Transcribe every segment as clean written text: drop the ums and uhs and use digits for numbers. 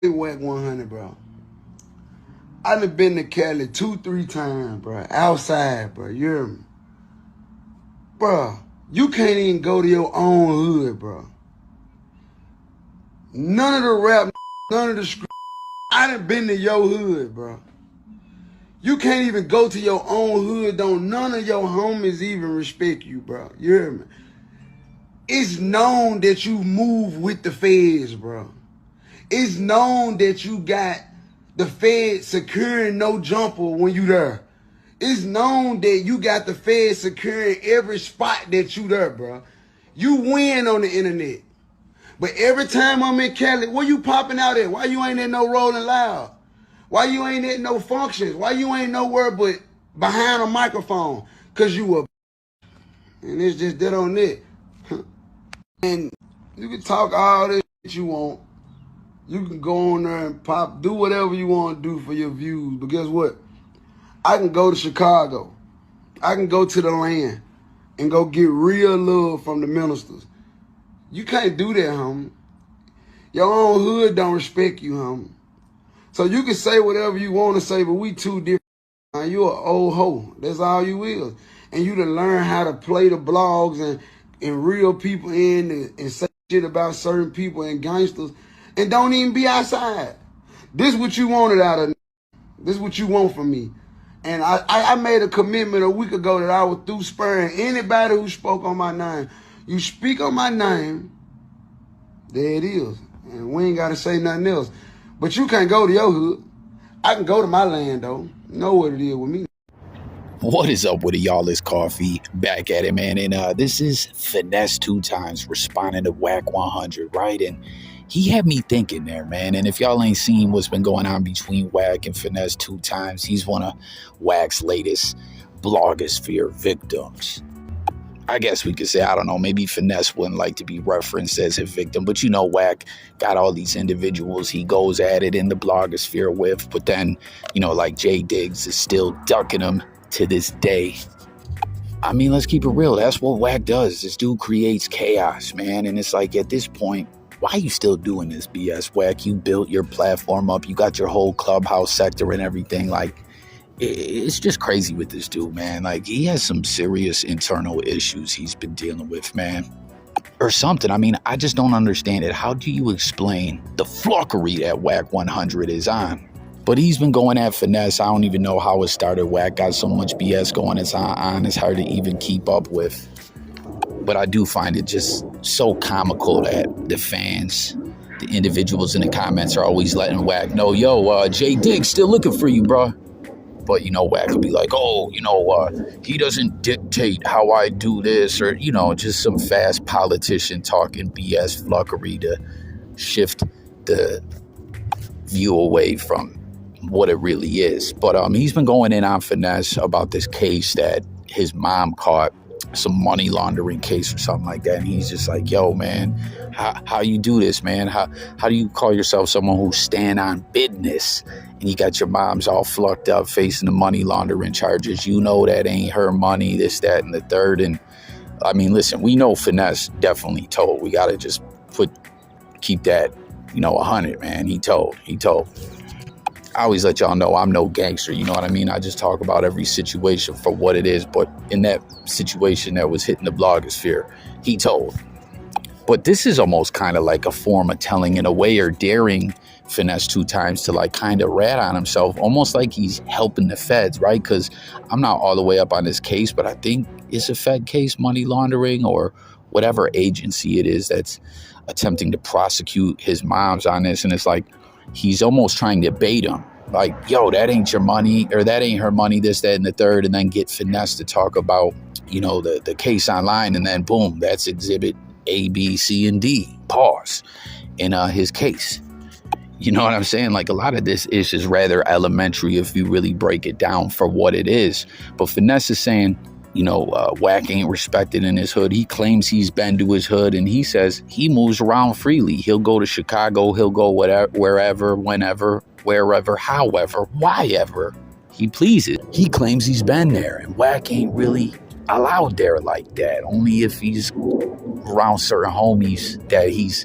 Wack100, bro. I done been to Cali 2-3 times, bro. Outside, bro. You hear me? Bro, you can't even go to your own hood, bro. None of the rap, none of the script. I done been to your hood, bro. You can't even go to your own hood. Don't none of your homies even respect you, bro. You hear me? It's known that you move with the feds, bro. It's known that you got the feds securing no jumper when you there. It's known that you got the feds securing every spot that you there, bro. You win on the internet. But every time I'm in Cali, where you popping out at? Why you ain't at no Rolling Loud? Why you ain't at no functions? Why you ain't nowhere but behind a microphone? Cause you a and it's just that on it. And you can talk all this shit you want. You can go on there and pop, do whatever you want to do for your views. But guess what? I can go to Chicago. I can go to the land and go get real love from the ministers. You can't do that, homie. Your own hood don't respect you, homie. So you can say whatever you want to say, but we too different. You an old hoe. That's all you is. And you to learn how to play the blogs and reel people in and say shit about certain people and gangsters and don't even be outside. This what you wanted out of me. This what you want from me. And I made a commitment a week ago that I was through spurring anybody who spoke on my name. You speak on my name, there it is. And we ain't got to say nothing else. But you can't go to your hood. I can go to my land, though. You know what it is with me. What is up with it, y'all? It's Coffee back at it, man. And this is Finesse2tymes responding to Wack100, right? And he had me thinking there, man. And if y'all ain't seen what's been going on between Wack and Finesse2tymes, he's one of Wack's latest blogosphere victims. I guess we could say, I don't know, maybe Finesse wouldn't like to be referenced as a victim, but you know, Wack got all these individuals he goes at it in the blogosphere with, but then, you know, like J Diggs is still ducking him to this day. I mean, let's keep it real. That's what Wack does. This dude creates chaos, man. And it's like, at this point, why are you still doing this BS, Wack? You built your platform up. You got your whole clubhouse sector and everything. Like, it's just crazy with this dude, man. Like, he has some serious internal issues he's been dealing with, man. Or something. I mean, I just don't understand it. How do you explain the flockery that Wack100 is on? But he's been going at Finesse. I don't even know how it started. Wack got so much BS going. It's hard to even keep up with. But I do find it just so comical that the fans, the individuals in the comments are always letting Wack know, yo, J Diggs still looking for you, bro. But, you know, Wack will be like, oh, you know, he doesn't dictate how I do this, or, you know, just some fast politician talking BS flockery to shift the view away from what it really is. But he's been going in on Finesse about this case that his mom caught, some money laundering case or something like that. And he's just like, yo, man, how you do this, man? How do you call yourself someone who stand on business? And you got your moms all flucked up facing the money laundering charges. You know that ain't her money, this, that, and the third. And I mean, listen, we know Finesse definitely told. We got to just keep that, you know, 100, man. He told. I always let y'all know I'm no gangster, you know what I mean? I just talk about every situation for what it is. But in that situation that was hitting the blogosphere, he told. But this is almost kind of like a form of telling in a way, or daring Finesse2tymes to like kind of rat on himself, almost like he's helping the feds, right? Because I'm not all the way up on this case, but I think it's a Fed case, money laundering, or whatever agency it is that's attempting to prosecute his moms on this. And it's like, he's almost trying to bait him. Like, yo, that ain't your money, or that ain't her money, this, that, and the third, and then get Finesse to talk about, you know, the case online, and then boom, that's exhibit A, B, C, and D, pause, in his case. You know what I'm saying? Like, a lot of this is just rather elementary if you really break it down for what it is. But Finesse is saying, you know, Wack ain't respected in his hood. He claims he's been to his hood, and he says he moves around freely. He'll go to Chicago. He'll go whatever, wherever, whenever, wherever, however, whyever he pleases. He claims he's been there, and Wack ain't really allowed there like that. Only if he's around certain homies that he's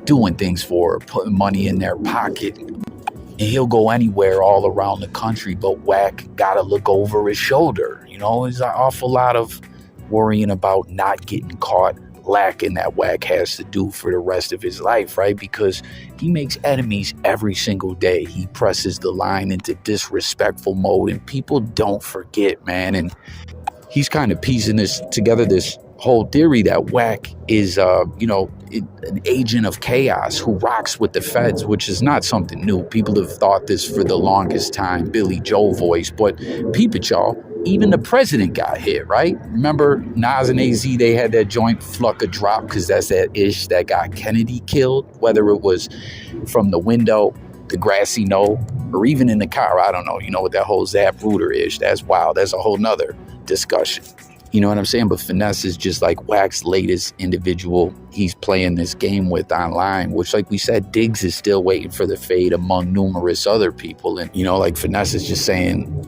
doing things for her, putting money in their pocket. And he'll go anywhere all around the country, but Wack gotta look over his shoulder. You know, there's an awful lot of worrying about not getting caught lacking that Wack has to do for the rest of his life, right? Because he makes enemies every single day. He presses the line into disrespectful mode, and people don't forget, man. And he's kind of piecing this together, this whole theory that Wack is, an agent of chaos who rocks with the feds, which is not something new. People have thought this for the longest time, Billy Joel voice, but peep it, y'all. Even the president got hit, right? Remember Nas and AZ, they had that joint Fluck a Drop, because that's that ish that got Kennedy killed, whether it was from the window, the grassy knoll, or even in the car. I don't know. You know what that whole Zap Rooter ish, that's wild. That's a whole nother discussion. You know what I'm saying? But Finesse is just like Wack's latest individual he's playing this game with online, which, like we said, Diggs is still waiting for the fade among numerous other people. And, you know, like Finesse is just saying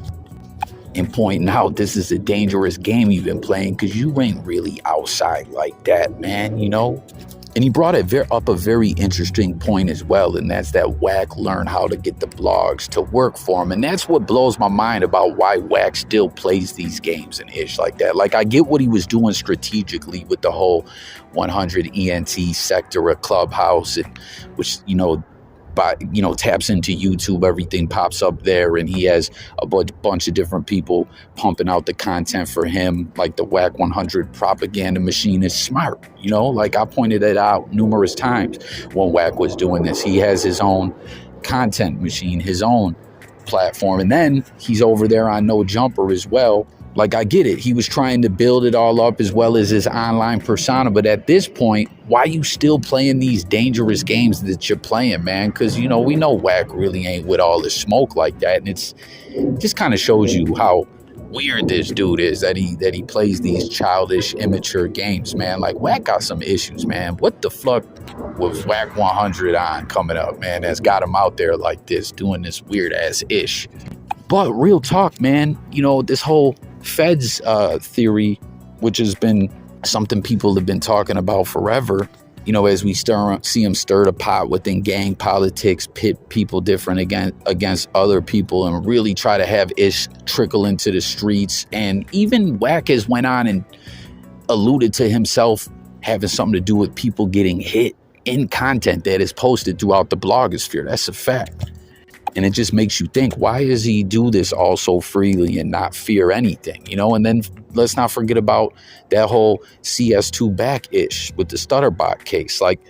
and pointing out, this is a dangerous game you've been playing because you ain't really outside like that, man, you know? And he brought up a very interesting point as well, and that's that Wack learned how to get the blogs to work for him. And that's what blows my mind about why Wack still plays these games and ish like that. Like, I get what he was doing strategically with the whole 100 ENT sector of Clubhouse, and which, taps into YouTube, everything pops up there, and he has a bunch of different people pumping out the content for him. Like the Wack100 propaganda machine is smart, like I pointed it out numerous times when Wack was doing this. He has his own content machine, his own platform, and then he's over there on No Jumper as well. Like, I get it. He was trying to build it all up as well as his online persona. But at this point, why you still playing these dangerous games that you're playing, man? Because, we know Wack really ain't with all the smoke like that. And it just kind of shows you how weird this dude is, that he plays these childish, immature games, man. Like, Wack got some issues, man. What the fuck was Wack100 on coming up, man? That's got him out there like this, doing this weird-ass ish. But real talk, man, this whole feds theory, which has been something people have been talking about forever, as we see them stir the pot within gang politics, pit people different against other people, and really try to have ish trickle into the streets. And even Wack has went on and alluded to himself having something to do with people getting hit in content that is posted throughout the blogosphere. That's a fact. And it just makes you think, why does he do this all so freely and not fear anything? And then let's not forget about that whole CS2 back-ish with the Stutterbot case. Like,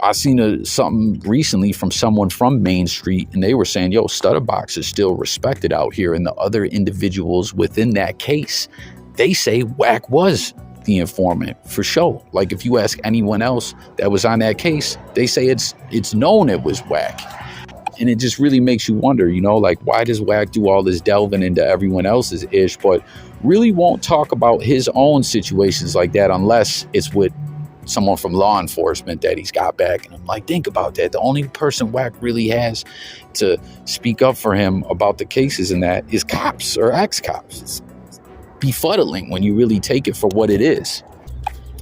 I seen something recently from someone from Main Street, and they were saying, yo, Stutterbox is still respected out here. And the other individuals within that case, they say Wack was the informant for sure. Like, if you ask anyone else that was on that case, they say it's known it was Wack. And it just really makes you wonder, like, why does Wack do all this delving into everyone else's ish, but really won't talk about his own situations like that unless it's with someone from law enforcement that he's got back? And I'm like, think about that. The only person Wack really has to speak up for him about the cases and that is cops or ex-cops. It's befuddling when you really take it for what it is.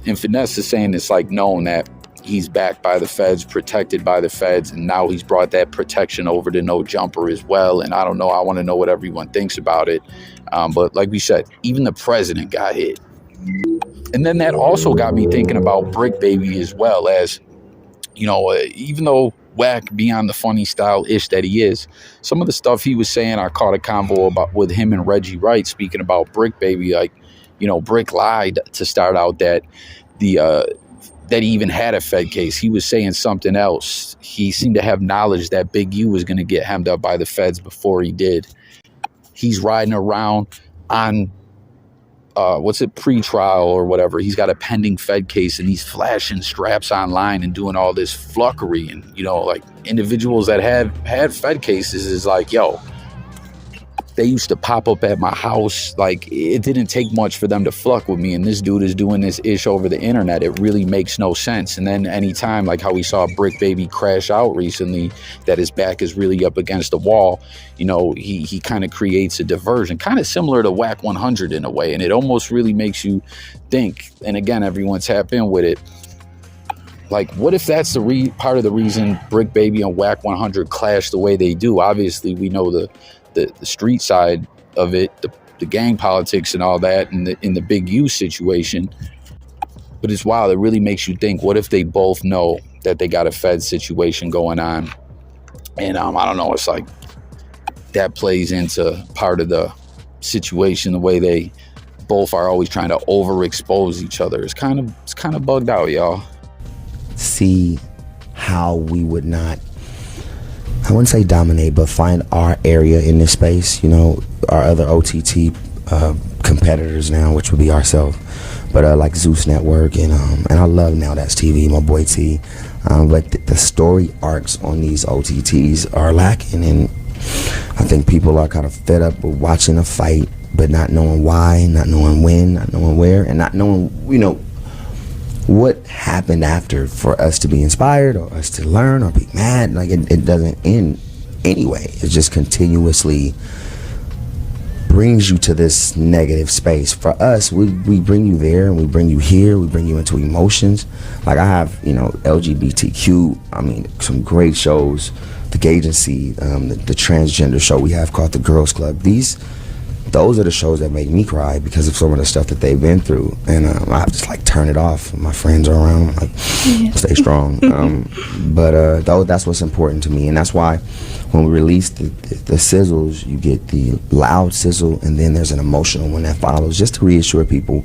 And Finesse is saying it's like known that he's backed by the feds, protected by the feds, and now he's brought that protection over to No Jumper as well. And I don't know, I want to know what everyone thinks about it. But like we said, even the president got hit. And then that also got me thinking about Brick Baby as well, as, even though Wack, beyond the funny style-ish that he is, some of the stuff he was saying, I caught a convo about with him and Reggie Wright speaking about Brick Baby. Like, Brick lied to start out that that he even had a Fed case. He was saying something else. He seemed to have knowledge that Big U was going to get hemmed up by the feds before he did. He's riding around on, pre-trial or whatever. He's got a pending Fed case, and he's flashing straps online and doing all this fluckery. And, like, individuals that have had Fed cases is like, yo, they used to pop up at my house. Like, it didn't take much for them to fuck with me. And this dude is doing this ish over the internet. It really makes no sense. And then anytime, like how we saw Brick Baby crash out recently, that his back is really up against the wall, he kind of creates a diversion, kind of similar to Wack100 in a way. And it almost really makes you think, and again, everyone tap in with it, Like, what if that's the part of the reason Brick Baby and Wack100 clash the way they do? Obviously, we know the street side of it, the gang politics and all that, and in the Big U situation. But it's wild. It really makes you think, what if they both know that they got a Fed situation going on? And I don't know, it's like that plays into part of the situation, the way they both are always trying to overexpose each other. It's kind of bugged out, y'all. See how we would not, I wouldn't say dominate, but find our area in this space, you know, our other OTT competitors now, which would be ourselves, but like Zeus Network, and I love Now That's TV, my boy T, but the story arcs on these OTTs are lacking, and I think people are kind of fed up with watching a fight but not knowing why, not knowing when, not knowing where, and not knowing, you know, what happened after for us to be inspired or us to learn or be mad. Like, it doesn't end anyway. It just continuously brings you to this negative space. For us, we bring you there, and we bring you here, we bring you into emotions. Like, I have, you know, LGBTQ, I mean, some great shows, The Agency, the transgender show we have called The Girls Club. Those are the shows that make me cry because of some of the stuff that they've been through, and I just like turn it off. My friends are around, like, stay strong. But that's what's important to me, and that's why when we release the sizzles, you get the loud sizzle, and then there's an emotional one that follows, just to reassure people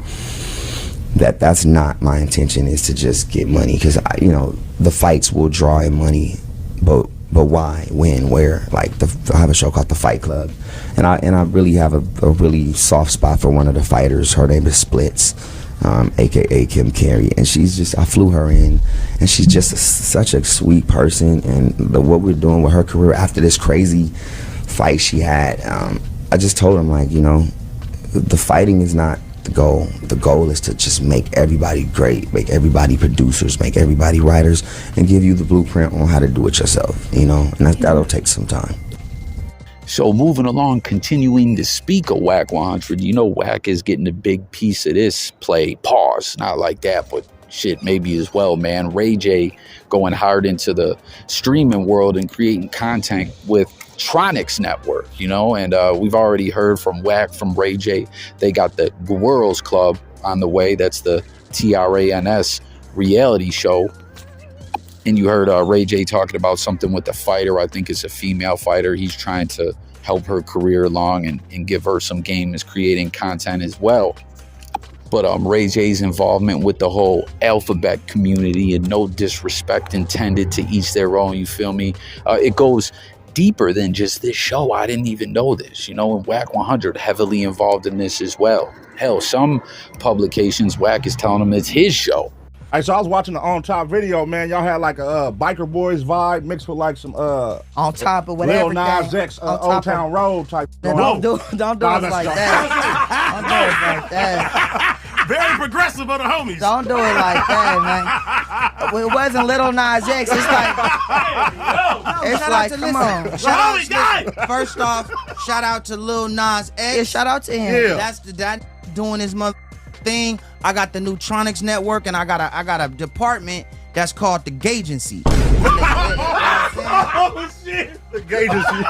that that's not my intention, is to just get money, because you know, the fights will draw in money, but why, when, where? Like, I have a show called The Fight Club, and I really have a really soft spot for one of the fighters. Her name is Splits, aka Kim Carey, and I flew her in, and she's just such a sweet person. And what we're doing with her career after this crazy fight she had, I just told him, like, you know, the fighting is not the goal. The goal is to just make everybody great, make everybody producers, make everybody writers, and give you the blueprint on how to do it yourself, you know, and that'll take some time. So moving along, continuing to speak of Wack100, you know, Wack is getting a big piece of this play. Pause, not like that, but shit, maybe as well, man. Ray J going hard into the streaming world and creating content with Tronics Network, you know, and we've already heard from Wack, from Ray J. They got the Girls Club on the way. That's the TRANS reality show. And you heard Ray J talking about something with the fighter. I think it's a female fighter. He's trying to help her career along and give her some game as creating content as well. But Ray J's involvement with the whole alphabet community, and no disrespect intended, to each their own, you feel me? It goes deeper than just this show. I didn't even know this, you know, and Wack100 heavily involved in this as well. Hell, some publications, Wack is telling them it's his show. Hey, so I was watching the On Top video, man. Y'all had like a Biker Boys vibe mixed with like some on top of whatever. Lil Nas X, Old Town Road type. Don't do us like that. Don't do us like that. Very progressive of the homies. Don't do it like that, man. It wasn't Lil Nas X. It's like, it's like, come on. First off, shout out to Lil Nas X. Yeah, shout out to him. Yeah. That's that doing his mother thing. I got the new Tronics Network, and I got a department that's called the Gagency. Oh shit! The Gagency.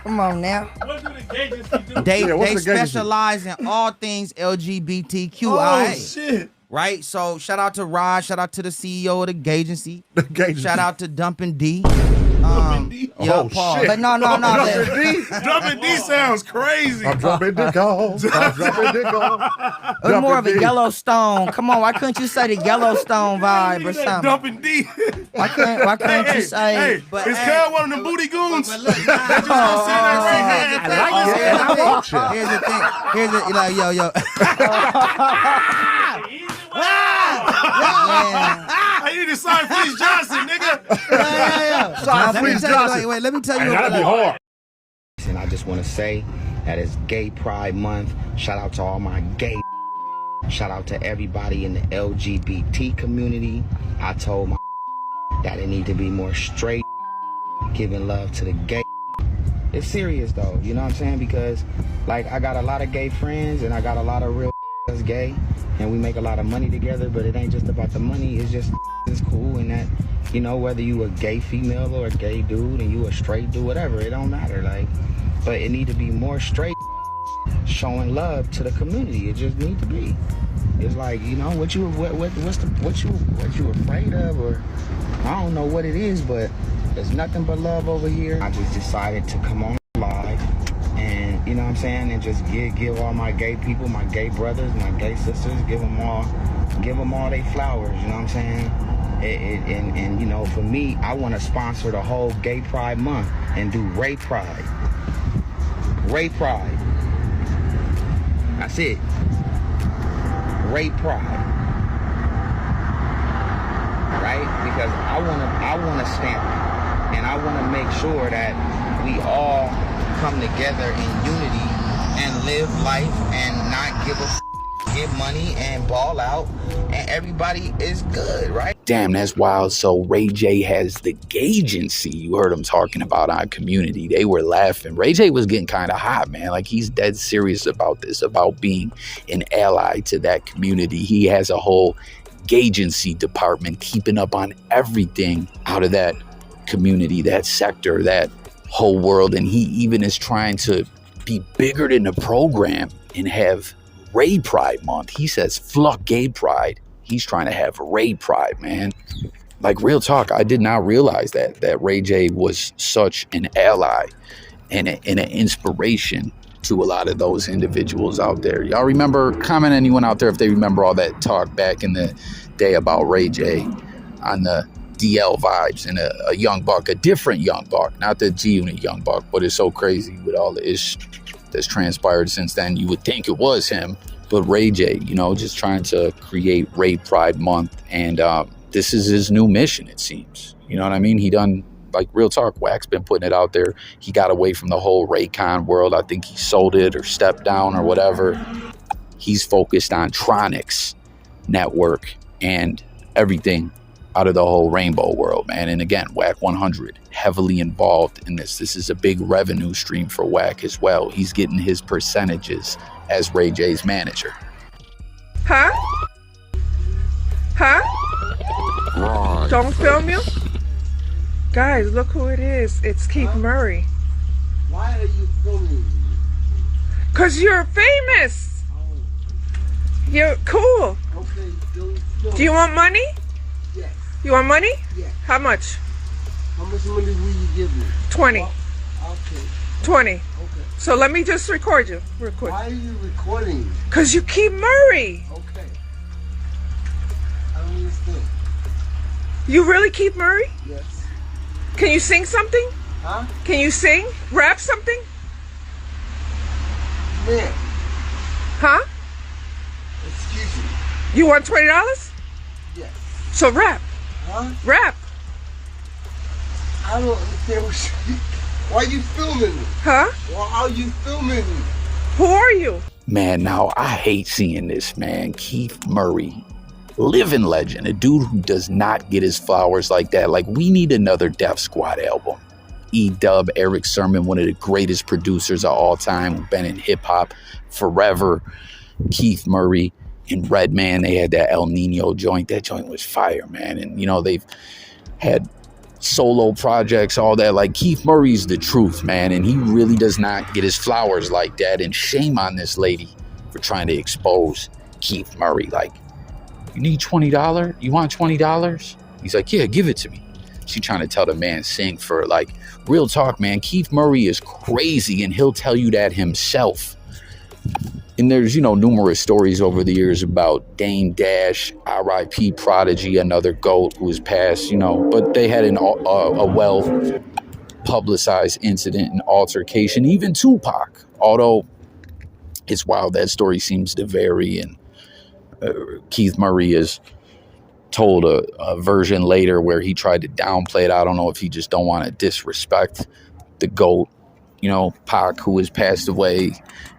Come on now. What do the Gagency do? They specialize in all things LGBTQIA. Oh shit! Right? So shout out to Rod, shout out to the CEO of the Gagency. The Gagency. Shout out to Dumpin' D. Dumpin' D? Oh shit! But no. Dumpin' D. Dumpin' D sounds crazy. I'm dropping dick off. I'm dropping dick off. It was more of a Yellowstone. Come on, why couldn't you say the Yellowstone vibe or something? Dumpin' D. Why couldn't you say? Hey, But, it's hey, Cub one of them booty goons. But look, Here's the thing. Here's the like yo. I need to sign Fleece Johnson, nigga. Yeah. Sign Fleece Johnson. Wait, let me tell you. That'd be hard. And I just want to say that it's Gay Pride Month. Shout out to all my gay. Shout out to everybody in the LGBT community. I told my that it need to be more straight, giving love to the gay. It's serious though, you know what I'm saying? Because like I got a lot of gay friends and I got a lot of real us gay and we make a lot of money together, but it ain't just about the money. It's just it's cool, and that, you know, whether you a gay female or a gay dude and you a straight dude, whatever, it don't matter. Like, but it need to be more straight showing love to the community. It just need to be. It's like, you know, what you afraid of, or I don't know what it is, but there's nothing but love over here. I just decided to come on live and, you know what I'm saying, and just give all my gay people, my gay brothers, my gay sisters, give them all their flowers, you know what I'm saying? And you know, for me, I want to sponsor the whole Gay Pride Month and do Ray Pride. Ray Pride. That's it. Ray Pride. Right? Because I wanna stamp it, and I wanna make sure that we all come together in unity and live life and not give a get money and ball out, and everybody is good, right? Damn, that's wild. So Ray J has the agency. You heard him talking about our community. They were laughing. Ray J was getting kind of hot, man. Like, he's dead serious about this, about being an ally to that community. He has a whole agency department keeping up on everything out of that community, that sector, that whole world. And he even is trying to be bigger than the program and have Ray Pride Month. He says, fuck gay pride. He's trying to have Ray Pride, man. Like, real talk, I did not realize that Ray J was such an ally and an inspiration to a lot of those individuals out there. Y'all remember, comment anyone out there if they remember all that talk back in the day about Ray J on the DL vibes and a Young Buck, a different Young Buck, not the G-Unit Young Buck, but it's so crazy with all the ish that's transpired since then. You would think it was him, but Ray J, you know, just trying to create Ray Pride Month, and this is his new mission, it seems. You know what I mean? He done, like, real talk, Wack's been putting it out there. He got away from the whole Raycon world. I think he sold it or stepped down or whatever. He's focused on Tronics Network and everything out of the whole rainbow world, man. And again, Wack100 heavily involved in this. This is a big revenue stream for Wack as well. He's getting his percentages as Ray J's manager. Huh? Huh? Right. Don't film you? Guys, look who it is. It's Keith Murray. Why are you filming me? Cause you're famous. You're cool. Okay, Do you want money? Yes. You want money? Yes. How much? How much money will you give me? 20. Okay. 20. Okay. So let me just record you real quick. Why are you recording me? Cause you Keith Murray. Okay. I don't understand. You really Keith Murray? Yes. Can you sing something? Huh? Can you sing? Rap something? Man, Huh? excuse me. You want $20? Yes. So rap. Huh? Rap. I don't understand what you... Why are you filming me? Huh? Why are you filming me? Who are you? Man, now, I hate seeing this, man. Keith Murray, living legend, a dude who does not get his flowers like that. Like, we need another Def Squad album. E-Dub, Eric Sermon, one of the greatest producers of all time, who've been in hip-hop forever. Keith Murray and Redman, they had that El Nino joint. That joint was fire, man. And, you know, they've had solo projects, all that. Like, Keith Murray's the truth, man, and he really does not get his flowers like that. And shame on this lady for trying to expose Keith Murray. Like, you need $20? You want $20? He's like, yeah, give it to me. She trying to tell the man sing for, like, real talk, man. Keith Murray is crazy, and he'll tell you that himself. And there's, you know, numerous stories over the years about Dame Dash, R.I.P. Prodigy, another GOAT who was passed, you know, but they had a well-publicized incident and altercation. Even Tupac, although it's wild, that story seems to vary, and Keith Murray is told a version later where he tried to downplay it. I don't know if he just don't want to disrespect the GOAT, you know, Pac, who has passed away,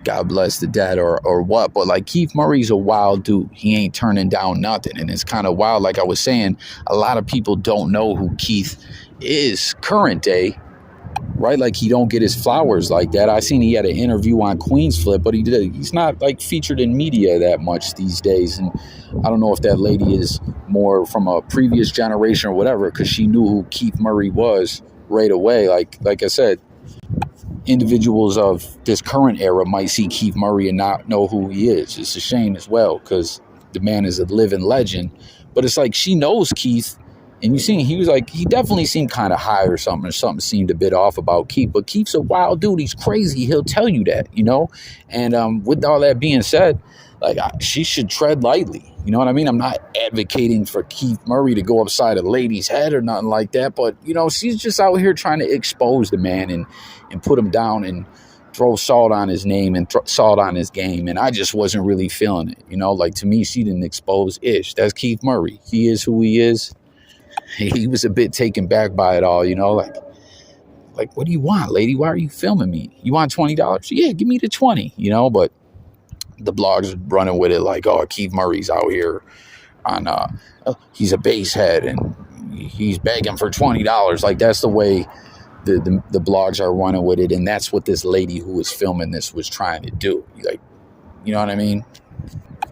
God bless the dead, or what. But, like, Keith Murray's a wild dude. He ain't turning down nothing. And it's kind of wild. Like I was saying, a lot of people don't know who Keith is current day. right? Like he don't get his flowers like that. I seen he had an interview on Queen's Flip, but he's not like featured in media that much these days. And I don't know if that lady is more from a previous generation or whatever, because she knew who Keith Murray was right away. Like I said, individuals of this current era might see Keith Murray and not know who he is. It's a shame as well, because the man is a living legend. But it's like she knows Keith, and you see he definitely seemed kind of high or something seemed a bit off about Keith. But Keith's a wild dude. He's crazy. He'll tell you that, you know. And with all that being said, like she should tread lightly. You know what I mean? I'm not advocating for Keith Murray to go upside a lady's head or nothing like that. But, you know, she's just out here trying to expose the man and put him down and throw salt on his name and salt on his game. And I just wasn't really feeling it. You know, like to me, she didn't expose Ish. That's Keith Murray. He is who he is. He was a bit taken back by it all, you know, like, what do you want, lady? Why are you filming me? You want $20? Yeah, give me the 20, you know, but the blogs running with it like, oh, Keith Murray's out here on, he's a basehead and he's begging for $20. Like, that's the way the blogs are running with it. And that's what this lady who was filming this was trying to do. Like, you know what I mean?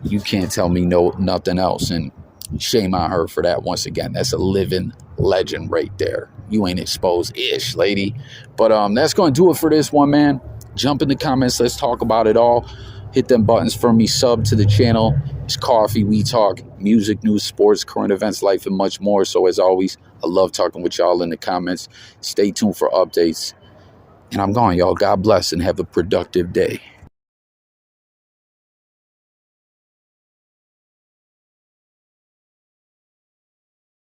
You can't tell me nothing else. And shame on her for that once again. That's a living legend right there. You ain't exposed Ish, lady. But that's going to do it for this one, man. Jump in the comments. Let's talk about it all. Hit them buttons for me. Sub to the channel. It's Coffee. We talk music, news, sports, current events, life, and much more. So as always, I love talking with y'all in the comments. Stay tuned for updates. And I'm gone, y'all. God bless and have a productive day.